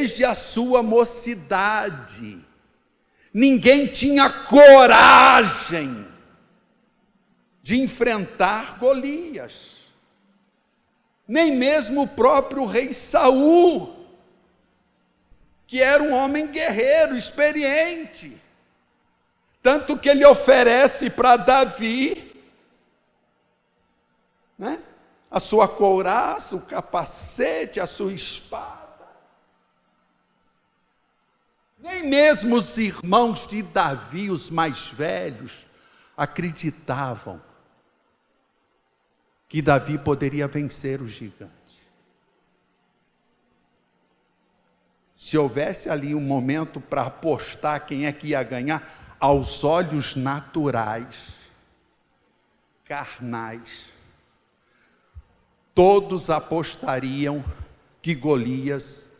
desde a sua mocidade. Ninguém tinha coragem de enfrentar Golias, nem mesmo o próprio rei Saul, que era um homem guerreiro, experiente, tanto que ele oferece para Davi, né, a sua couraça, o capacete, a sua espada. Nem mesmo os irmãos de Davi, os mais velhos, acreditavam que Davi poderia vencer o gigante. Se houvesse ali um momento para apostar quem é que ia ganhar, aos olhos naturais, carnais, todos apostariam que Golias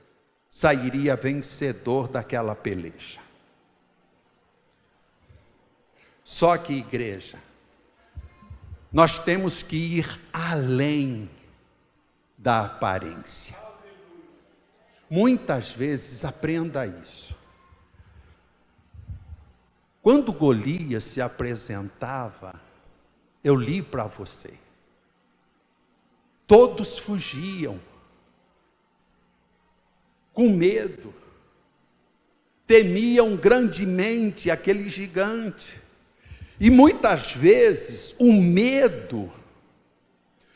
sairia vencedor daquela peleja. Só que, igreja, nós temos que ir além da aparência. Muitas vezes, aprenda isso. Quando Golias se apresentava, eu li para você, todos fugiam, com medo, temiam grandemente aquele gigante. E muitas vezes o medo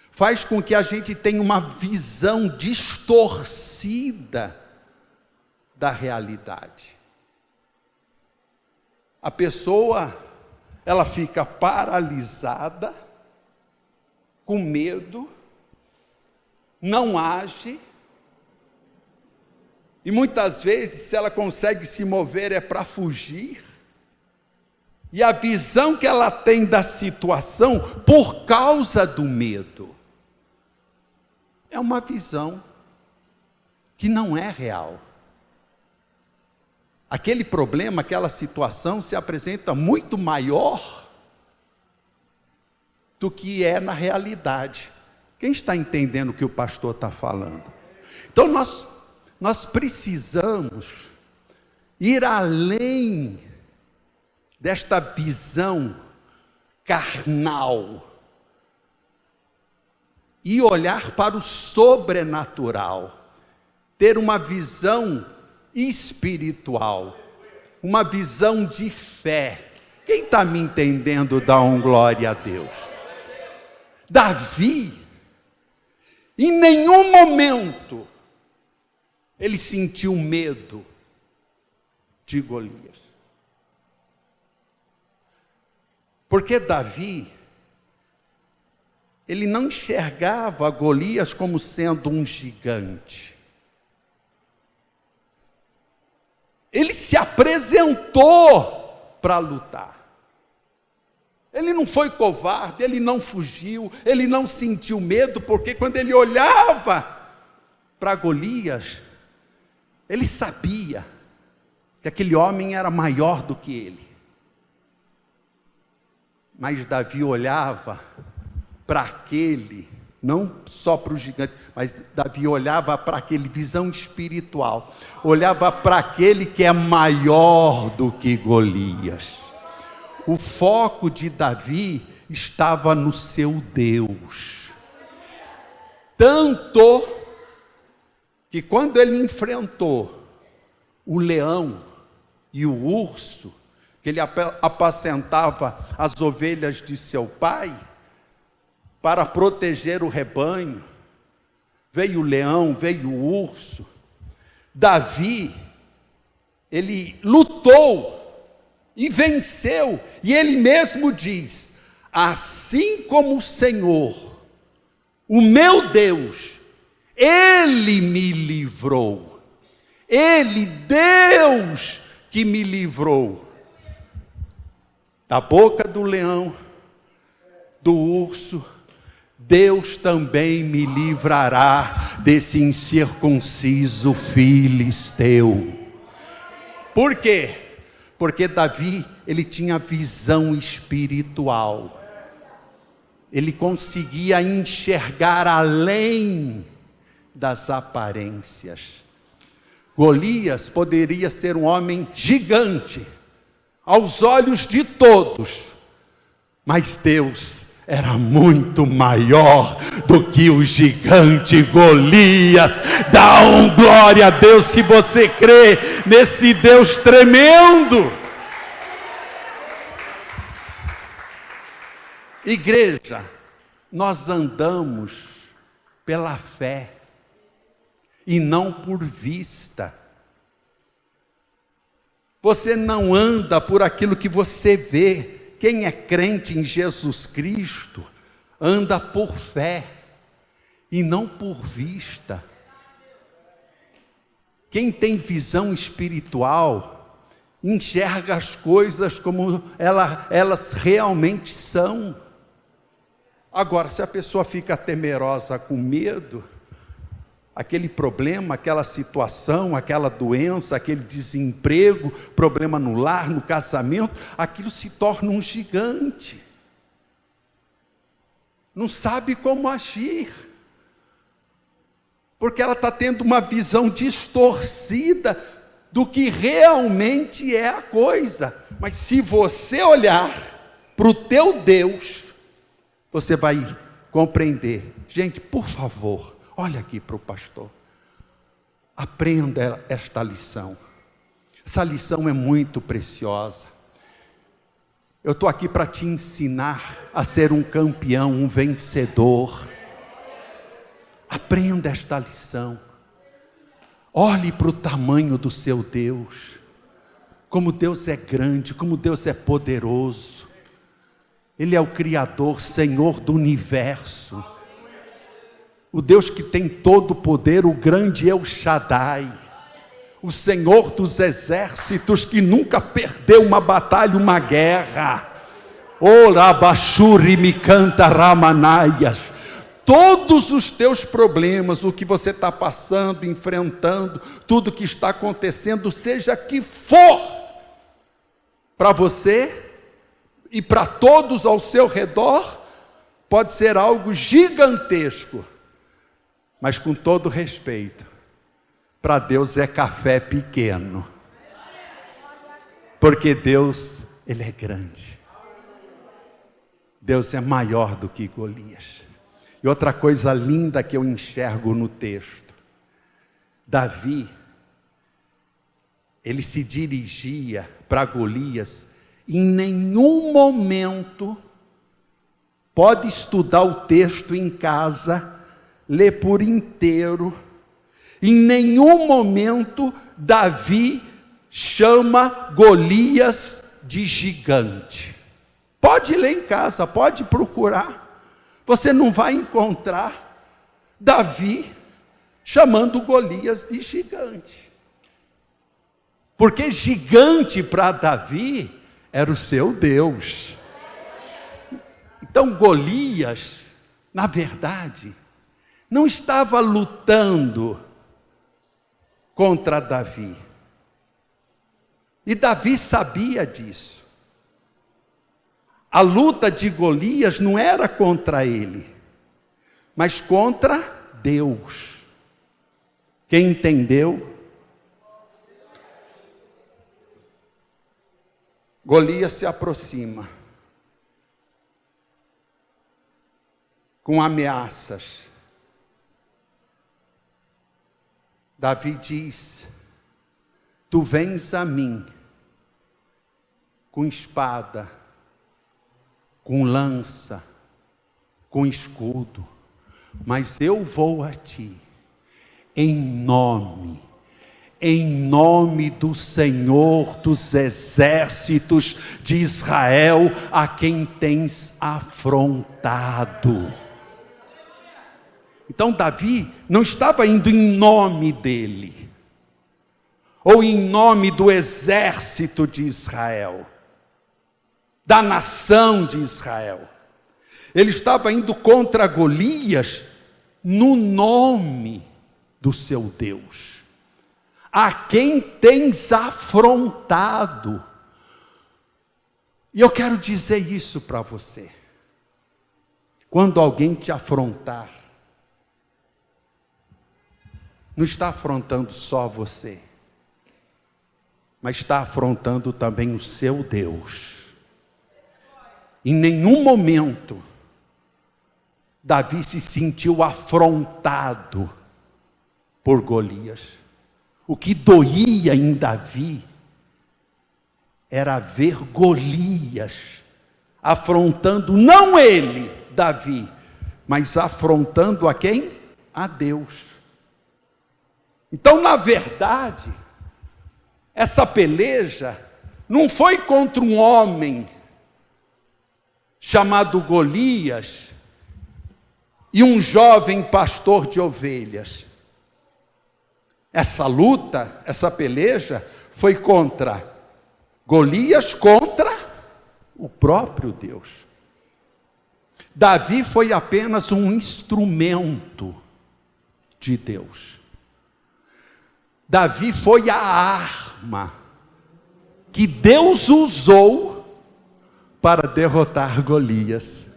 faz com que a gente tenha uma visão distorcida da realidade. A pessoa, ela fica paralisada, com medo, não age, e muitas vezes, se ela consegue se mover, é para fugir. E a visão que ela tem da situação, por causa do medo, é uma visão que não é real. Aquele problema, aquela situação se apresenta muito maior do que é na realidade. Quem está entendendo o que o pastor está falando? Então nós precisamos ir além desta visão carnal e olhar para o sobrenatural, ter uma visão espiritual, uma visão de fé. Quem está me entendendo, dá um glória a Deus. Davi, em nenhum momento, ele sentiu medo de Golias. Porque Davi, ele não enxergava Golias como sendo um gigante. Ele se apresentou para lutar. Ele não foi covarde, ele não fugiu, ele não sentiu medo, porque quando ele olhava para Golias, ele sabia que aquele homem era maior do que ele. Mas Davi olhava para aquele, não só para o gigante, mas Davi olhava para aquele, visão espiritual, olhava para aquele que é maior do que Golias. O foco de Davi estava no seu Deus. Tanto que quando ele enfrentou o leão e o urso, que ele apacentava as ovelhas de seu pai, para proteger o rebanho, veio o leão, veio o urso, Davi, ele lutou, e venceu, e ele mesmo diz, assim como o Senhor, o meu Deus, Ele me livrou, Ele, Deus, que me livrou, da boca do leão, do urso, Deus também me livrará desse incircunciso filisteu. Por quê? Porque Davi, ele tinha visão espiritual. Ele conseguia enxergar além das aparências. Golias poderia ser um homem gigante, aos olhos de todos, mas Deus era muito maior do que o gigante Golias. Dá glória a Deus se você crê nesse Deus tremendo. Igreja, nós andamos pela fé e não por vista. Você não anda por aquilo que você vê. Quem é crente em Jesus Cristo anda por fé e não por vista. Quem tem visão espiritual enxerga as coisas como elas realmente são. Agora, se a pessoa fica temerosa, com medo, aquele problema, aquela situação, aquela doença, aquele desemprego, problema no lar, no casamento, aquilo se torna um gigante. Não sabe como agir, porque ela está tendo uma visão distorcida do que realmente é a coisa. Mas se você olhar para o teu Deus, você vai compreender. Gente, por favor, olha aqui para o pastor. Aprenda esta lição. Essa lição é muito preciosa. Eu estou aqui para te ensinar a ser um campeão, um vencedor. Aprenda esta lição. Olhe para o tamanho do seu Deus. Como Deus é grande, como Deus é poderoso. Ele é o Criador, Senhor do universo. O Deus que tem todo o poder, o grande El Shaddai. O Senhor dos exércitos, que nunca perdeu uma batalha, uma guerra. Orabashuri Mikanta Ramanayas. Todos os teus problemas, o que você está passando, enfrentando, tudo que está acontecendo, seja que for, para você e para todos ao seu redor, pode ser algo gigantesco, mas com todo respeito, para Deus é café pequeno, porque Deus, Ele é grande, Deus é maior do que Golias. E outra coisa linda que eu enxergo no texto, Davi, ele se dirigia para Golias. Em nenhum momento, pode estudar o texto em casa, ler por inteiro, em nenhum momento Davi chama Golias de gigante. Pode ler em casa, pode procurar, você não vai encontrar Davi chamando Golias de gigante, porque gigante para Davi era o seu Deus. Então Golias, na verdade, não estava lutando contra Davi. E Davi sabia disso. A luta de Golias não era contra ele, mas contra Deus. Quem entendeu? Golias se aproxima com ameaças. Davi diz: tu vens a mim com espada, com lança, com escudo, mas eu vou a ti em nome do Senhor dos exércitos de Israel, a quem tens afrontado. Então Davi não estava indo em nome dele, ou em nome do exército de Israel, da nação de Israel. Ele estava indo contra Golias no nome do seu Deus, a quem tens afrontado. E eu quero dizer isso para você. Quando alguém te afrontar, não está afrontando só você, mas está afrontando também o seu Deus. Em nenhum momento Davi se sentiu afrontado por Golias. O que doía em Davi era ver Golias afrontando, não ele, Davi, mas afrontando a quem? A Deus. Então, na verdade, essa peleja não foi contra um homem chamado Golias e um jovem pastor de ovelhas. Essa luta, essa peleja, foi contra Golias, contra o próprio Deus. Davi foi apenas um instrumento de Deus. Davi foi a arma que Deus usou para derrotar Golias.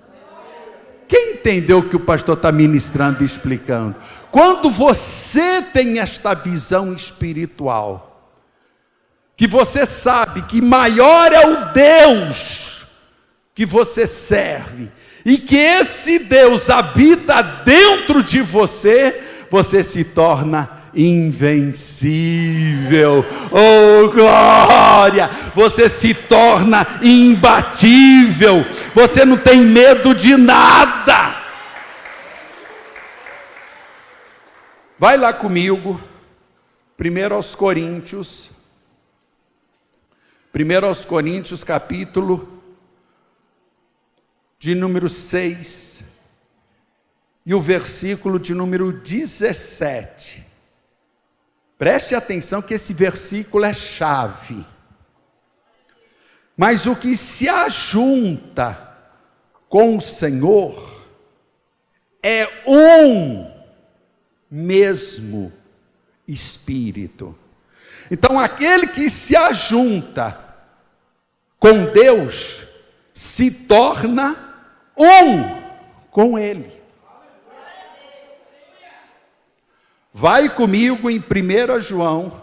Quem entendeu o que o pastor está ministrando e explicando? Quando você tem esta visão espiritual, que você sabe que maior é o Deus que você serve, e que esse Deus habita dentro de você, você se torna invencível. Oh glória! Você se torna imbatível. Você não tem medo de nada. Vai lá comigo, 1 Coríntios, capítulo de número 6, e o versículo de número 17. Preste atenção que esse versículo é chave. Mas o que se ajunta com o Senhor é um mesmo Espírito. Então, aquele que se ajunta com Deus se torna um com Ele. Vai comigo em 1 João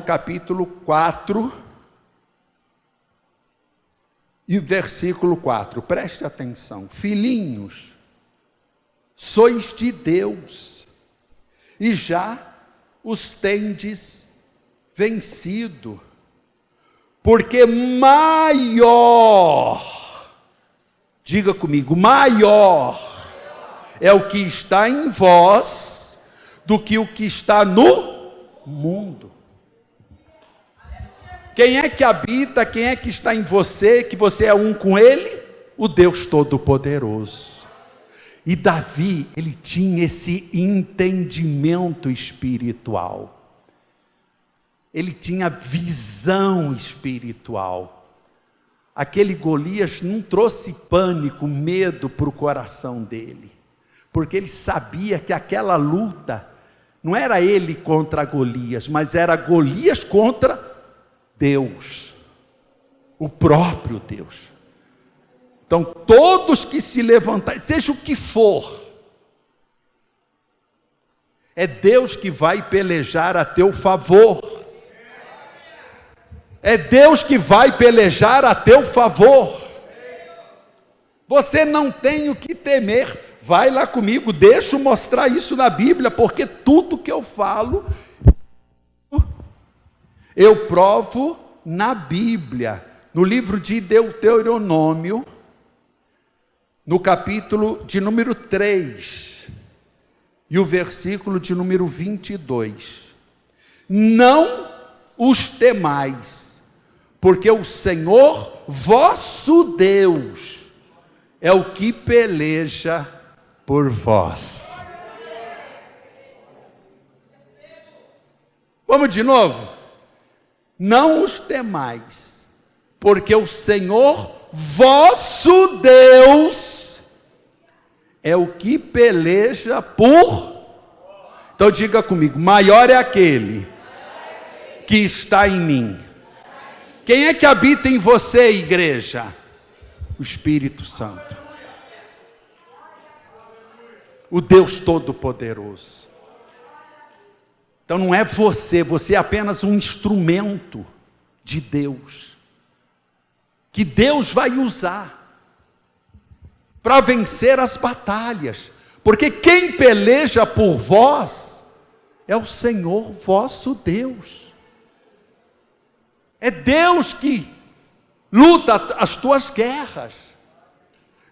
capítulo 4, e o versículo 4, preste atenção. Filhinhos, sois de Deus, e já os tendes vencido, porque maior, diga comigo, maior é o que está em vós do que o que está no mundo. Quem é que habita, quem é que está em você, que você é um com Ele? O Deus Todo-Poderoso. E Davi, ele tinha esse entendimento espiritual. Ele tinha visão espiritual. Aquele Golias não trouxe pânico, medo para o coração dele, porque ele sabia que aquela luta não era ele contra Golias, mas era Golias contra Deus, o próprio Deus. Então, todos que se levantarem, seja o que for, é Deus que vai pelejar a teu favor. É Deus que vai pelejar a teu favor. Você não tem o que temer. Vai lá comigo, deixa eu mostrar isso na Bíblia, porque tudo que eu falo, eu provo na Bíblia. No livro de Deuteronômio, no capítulo de número 3, e o versículo de número 22. Não os temais, porque o Senhor vosso Deus é o que peleja por vós. Vamos de novo? Não os temais, porque o Senhor vosso Deus é o que peleja por. Então diga comigo, maior é aquele que está em mim. Quem é que habita em você, igreja? O Espírito Santo, o Deus Todo-Poderoso. Então não é você é apenas um instrumento de Deus, que Deus vai usar para vencer as batalhas, porque quem peleja por vós é o Senhor vosso Deus. É Deus que luta as tuas guerras.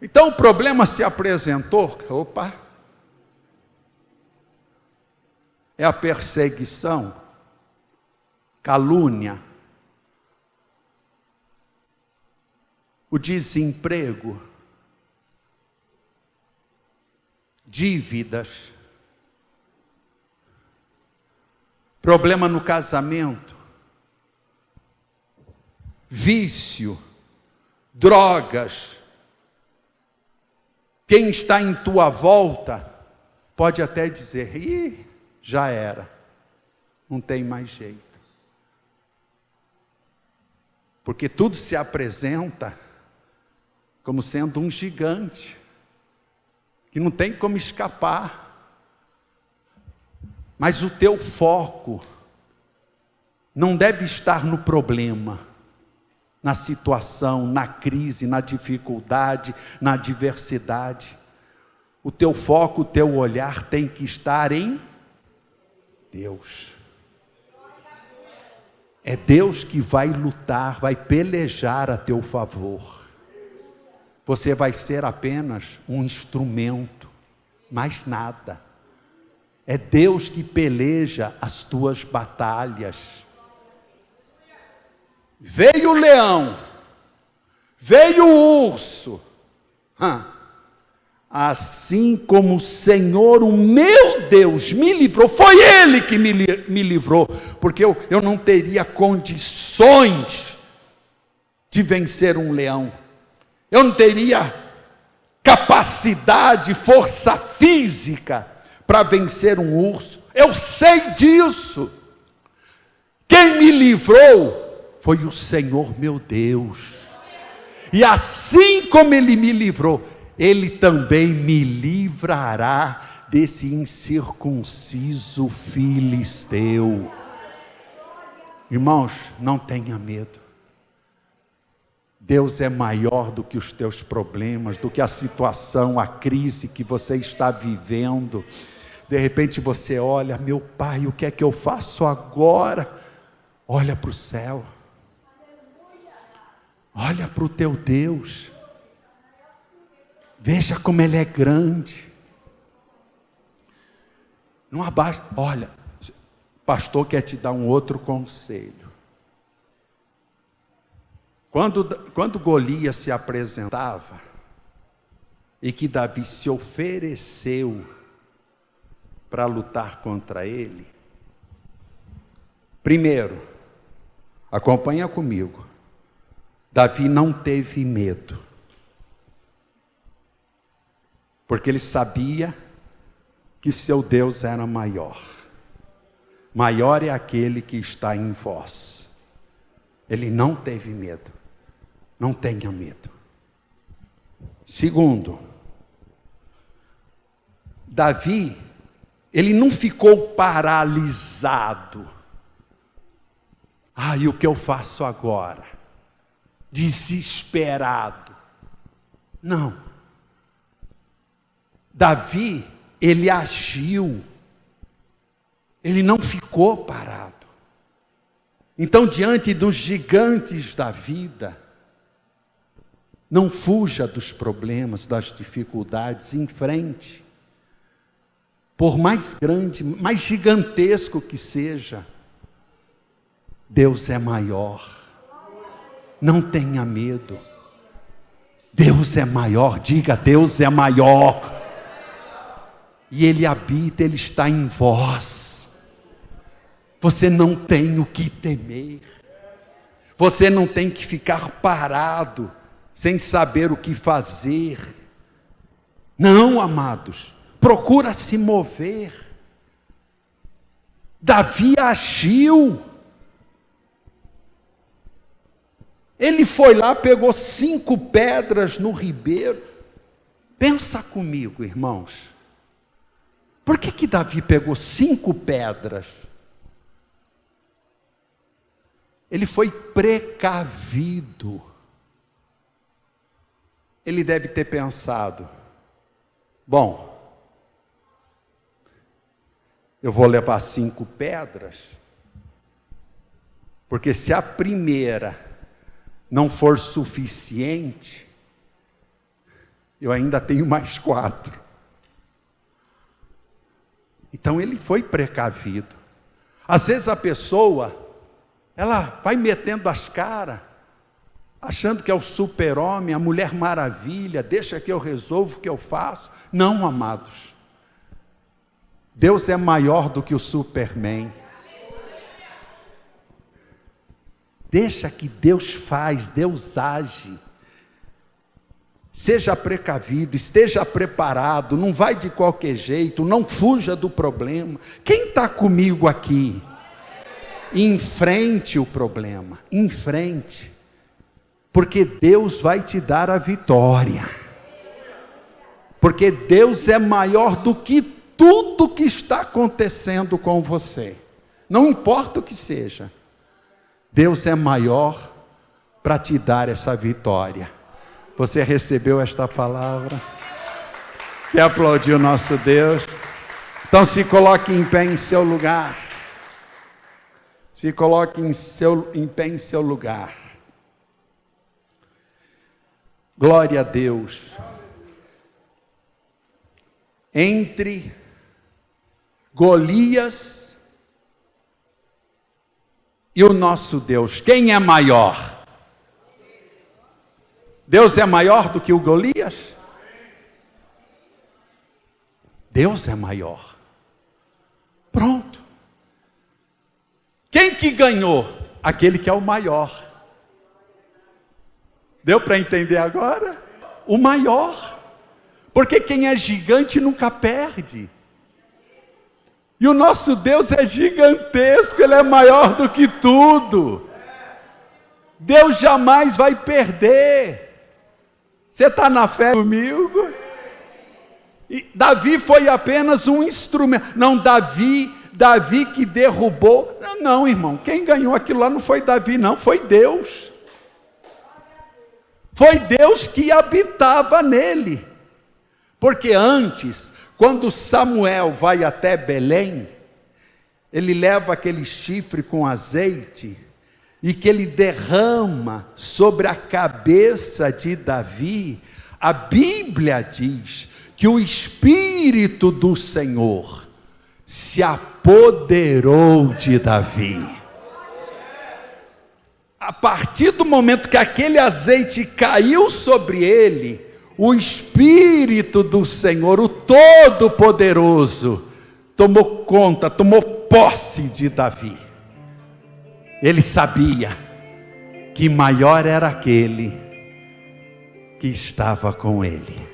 Então o problema se apresentou, é a perseguição, calúnia, o desemprego, dívidas, problema no casamento, vício, drogas. Quem está em tua volta pode até dizer: ih, já era, não tem mais jeito. Porque tudo se apresenta como sendo um gigante, que não tem como escapar. Mas o teu foco não deve estar no problema, na situação, na crise, na dificuldade, na adversidade. O teu foco, o teu olhar tem que estar em Deus. É Deus que vai lutar, vai pelejar a teu favor. Você vai ser apenas um instrumento, mais nada. É Deus que peleja as tuas batalhas. Veio o leão, veio o urso, assim como o Senhor, o meu Deus, me livrou. Foi Ele que me livrou, porque eu não teria condições de vencer um leão. Eu não teria capacidade, força física para vencer um urso. Eu sei disso. Quem me livrou foi o Senhor meu Deus. E assim como Ele me livrou, Ele também me livrará desse incircunciso filisteu. Irmãos, não tenha medo. Deus é maior do que os teus problemas, do que a situação, a crise que você está vivendo. De repente você olha: meu Pai, o que é que eu faço agora? Olha para o céu. Olha para o teu Deus. Veja como Ele é grande. Não abaixa. Olha, o pastor quer te dar um outro conselho. Quando Golias se apresentava e que Davi se ofereceu para lutar contra ele, primeiro, acompanha comigo, Davi não teve medo, porque ele sabia que seu Deus era maior. Maior é aquele que está em vós. Ele não teve medo. Não tenha medo. Segundo, Davi, ele não ficou paralisado. E o que eu faço agora? Desesperado. Não. Davi, ele agiu. Ele não ficou parado. Então, diante dos gigantes da vida, não fuja dos problemas, das dificuldades, enfrente. Por mais grande, mais gigantesco que seja, Deus é maior. Não tenha medo. Deus é maior, diga: Deus é maior. E Ele habita, Ele está em vós. Você não tem o que temer. Você não tem que ficar parado, sem saber o que fazer. Não, amados, procura se mover. Davi agiu. Ele foi lá, pegou 5 pedras no ribeiro. Pensa comigo, irmãos. Por que Davi pegou 5 pedras? Ele foi precavido. Ele deve ter pensado: bom, eu vou levar 5 pedras, porque se a primeira não for suficiente, eu ainda tenho mais 4. Então ele foi precavido. Às vezes a pessoa, ela vai metendo as caras, achando que é o super-homem, a mulher maravilha, deixa que eu resolvo, que eu faço. Não, amados. Deus é maior do que o Superman. Deixa que Deus faz, Deus age. Seja precavido, esteja preparado, não vai de qualquer jeito, não fuja do problema. Quem está comigo aqui? Enfrente o problema, enfrente. Porque Deus vai te dar a vitória. Porque Deus é maior do que tudo que está acontecendo com você. Não importa o que seja. Deus é maior para te dar essa vitória. Você recebeu esta palavra? Quer aplaudir o nosso Deus? Então se coloque em pé em seu lugar. Se coloque em pé em seu lugar. Glória a Deus. Entre Golias e o nosso Deus, quem é maior? Deus é maior do que o Golias? Deus é maior. Pronto. Quem que ganhou? Aquele que é o maior. Deu para entender agora? O maior. Porque quem é gigante nunca perde. E o nosso Deus é gigantesco, Ele é maior do que tudo. Deus jamais vai perder. Você está na fé comigo? E Davi foi apenas um instrumento. Não, Davi que derrubou. Não, irmão, quem ganhou aquilo lá não foi Davi, não, foi Deus. Foi Deus que habitava nele. Porque antes, quando Samuel vai até Belém, ele leva aquele chifre com azeite, e que ele derrama sobre a cabeça de Davi. A Bíblia diz que o Espírito do Senhor se apoderou de Davi. A partir do momento que aquele azeite caiu sobre ele, o Espírito do Senhor, o Todo-Poderoso, tomou conta, tomou posse de Davi. Ele sabia que maior era aquele que estava com ele.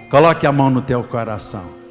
Coloque a mão no teu coração.